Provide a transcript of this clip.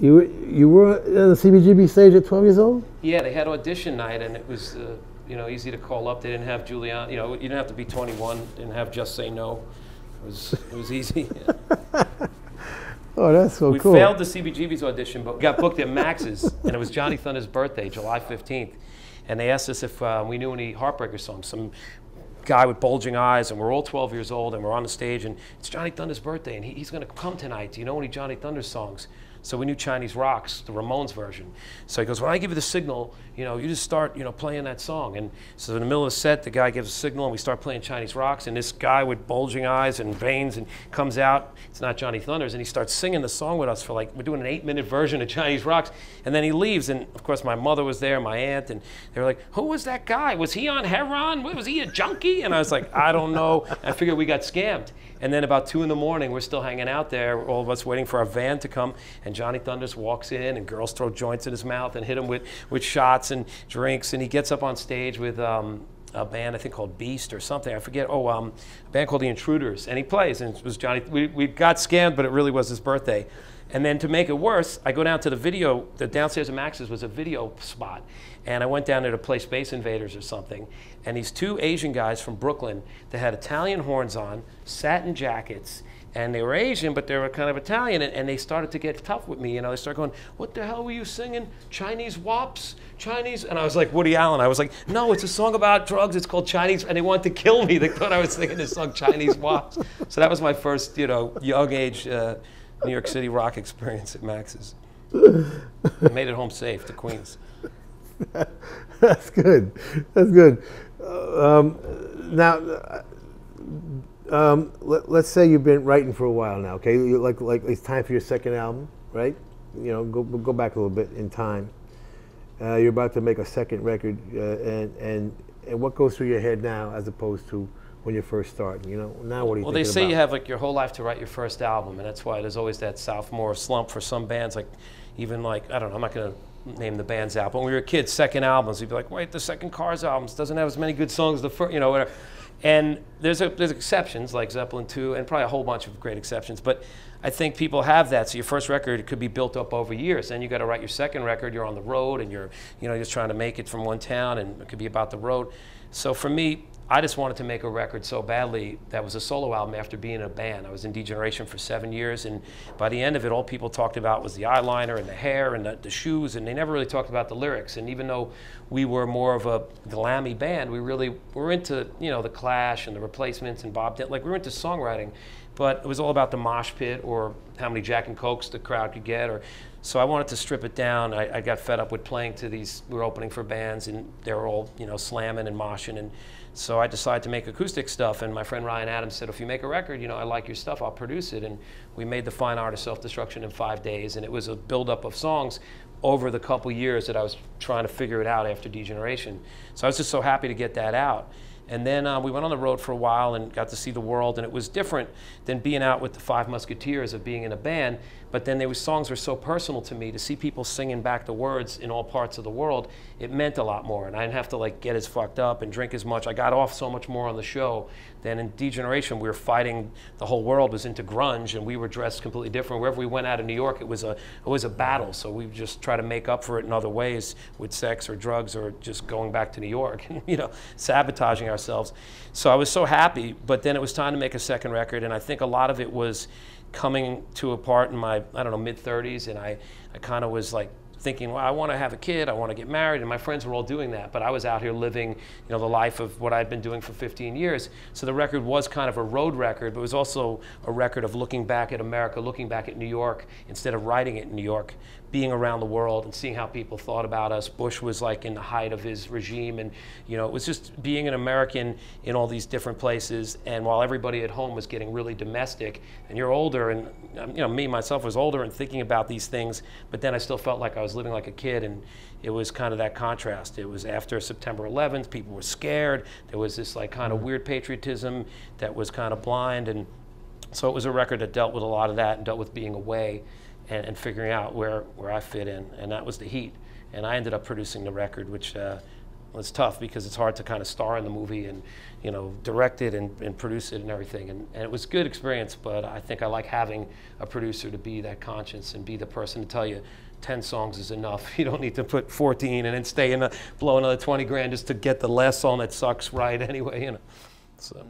You were on the CBGB stage at 12 years old? Yeah, they had audition night, and it was easy to call up. They didn't have Julian. You didn't have to be 21. Didn't have Just Say No. It was easy. Oh, that's so cool. We failed the CBGB's audition, but we got booked at Max's, and it was Johnny Thunder's birthday, July 15th. And they asked us if we knew any Heartbreaker songs. Some guy with bulging eyes, and we're all 12 years old, and we're on the stage, and it's Johnny Thunder's birthday, and he's going to come tonight. Do you know any Johnny Thunder songs? So we knew Chinese Rocks, the Ramones version. So he goes, when I give you the signal, you just start, playing that song. And so in the middle of the set, the guy gives a signal, and we start playing Chinese Rocks, and this guy with bulging eyes and veins and comes out. It's not Johnny Thunder's, and he starts singing the song with us for we're doing an 8-minute version of Chinese Rocks. And then he leaves, and of course my mother was there, my aunt, and they were like, who was that guy? Was he on heroin? Was he a junkie? And I was like, I don't know. I figured we got scammed. And then about 2 in the morning, we're still hanging out there, all of us waiting for our van to come, and Johnny Thunders walks in, and girls throw joints in his mouth and hit him with shots and drinks, and he gets up on stage with a band, I think called Beast or something, I forget, a band called The Intruders, and he plays, and it was Johnny. We got scammed, but it really was his birthday. And then to make it worse, I go down to the downstairs of Max's was a video spot. And I went down there to play Space Invaders or something. And these 2 Asian guys from Brooklyn that had Italian horns on, satin jackets, and they were Asian, but they were kind of Italian, and they started to get tough with me. They started going, what the hell were you singing? Chinese wops? Chinese? And I was like, Woody Allen. I was like, no, it's a song about drugs. It's called Chinese. And they wanted to kill me. They thought I was singing this song, Chinese wops. So that was my first, young age New York City rock experience at Max's. I made it home safe to Queens. That's good. That's good. Now, let's say you've been writing for a while now. Okay, like it's time for your second album, right? Go back a little bit in time. You're about to make a second record, and what goes through your head now as opposed to when you first start? Now what do you? Well, they say you have your whole life to write your first album, and that's why there's always that sophomore slump for some bands. I don't know, I'm not going to name the bands out, but when we were kids, second albums, we'd be like, wait, the second Cars album doesn't have as many good songs as the first, whatever. And there's exceptions like Zeppelin 2 and probably a whole bunch of great exceptions, but I think people have that. So your first record could be built up over years. Then you got to write your second record. You're on the road, and you're just trying to make it from one town, and it could be about the road. So for me, I just wanted to make a record so badly that was a solo album after being in a band. I was in Degeneration for 7 years, and by the end of it, all people talked about was the eyeliner and the hair and the shoes, and they never really talked about the lyrics. And even though we were more of a glammy band, we really were into, the Clash and the Replacements and Bob Dylan. We were into songwriting, but it was all about the mosh pit or how many Jack and Cokes the crowd could get. So I wanted to strip it down. I got fed up with playing to these, we were opening for bands, and they were all, slamming and moshing. And so I decided to make acoustic stuff, and my friend Ryan Adams said, if you make a record, I like your stuff, I'll produce it. And we made The Fine Art of Self-Destruction in 5 days, and it was a buildup of songs over the couple years that I was trying to figure it out after Degeneration. So I was just so happy to get that out. And then we went on the road for a while and got to see the world, and it was different than being out with the Five Musketeers of being in a band. But then songs were so personal to me. To see people singing back the words in all parts of the world, it meant a lot more. And I didn't have to get as fucked up and drink as much. I got off so much more on the show than in Degeneration. We were fighting, the whole world was into grunge, and we were dressed completely different. Wherever we went out of New York, it was a battle. So we just try to make up for it in other ways with sex or drugs or just going back to New York and sabotaging ourselves. So I was so happy, but then it was time to make a second record, and I think a lot of it was coming to a part in my, mid-30s, and I kind of was thinking, well, I want to have a kid, I want to get married, and my friends were all doing that, but I was out here living, the life of what I'd been doing for 15 years. So the record was kind of a road record, but it was also a record of looking back at America, looking back at New York, instead of writing it in New York, being around the world and seeing how people thought about us. Bush was in the height of his regime, and it was just being an American in all these different places. And while everybody at home was getting really domestic, and you're older, and me myself was older and thinking about these things, but then I still felt like I was living like a kid, and it was kind of that contrast. It was after September 11th, people were scared. There was this kind of weird patriotism that was kind of blind, and so it was a record that dealt with a lot of that and dealt with being away and figuring out where I fit in, and that was the heat. And I ended up producing the record, which It's tough because it's hard to kind of star in the movie and, you know, direct it and produce it and everything. And it was a good experience, but I think I like having a producer to be that conscience and be the person to tell you 10 songs is enough. You don't need to put 14 and then stay in blow another 20 grand just to get the last song that sucks right anyway, you know. So.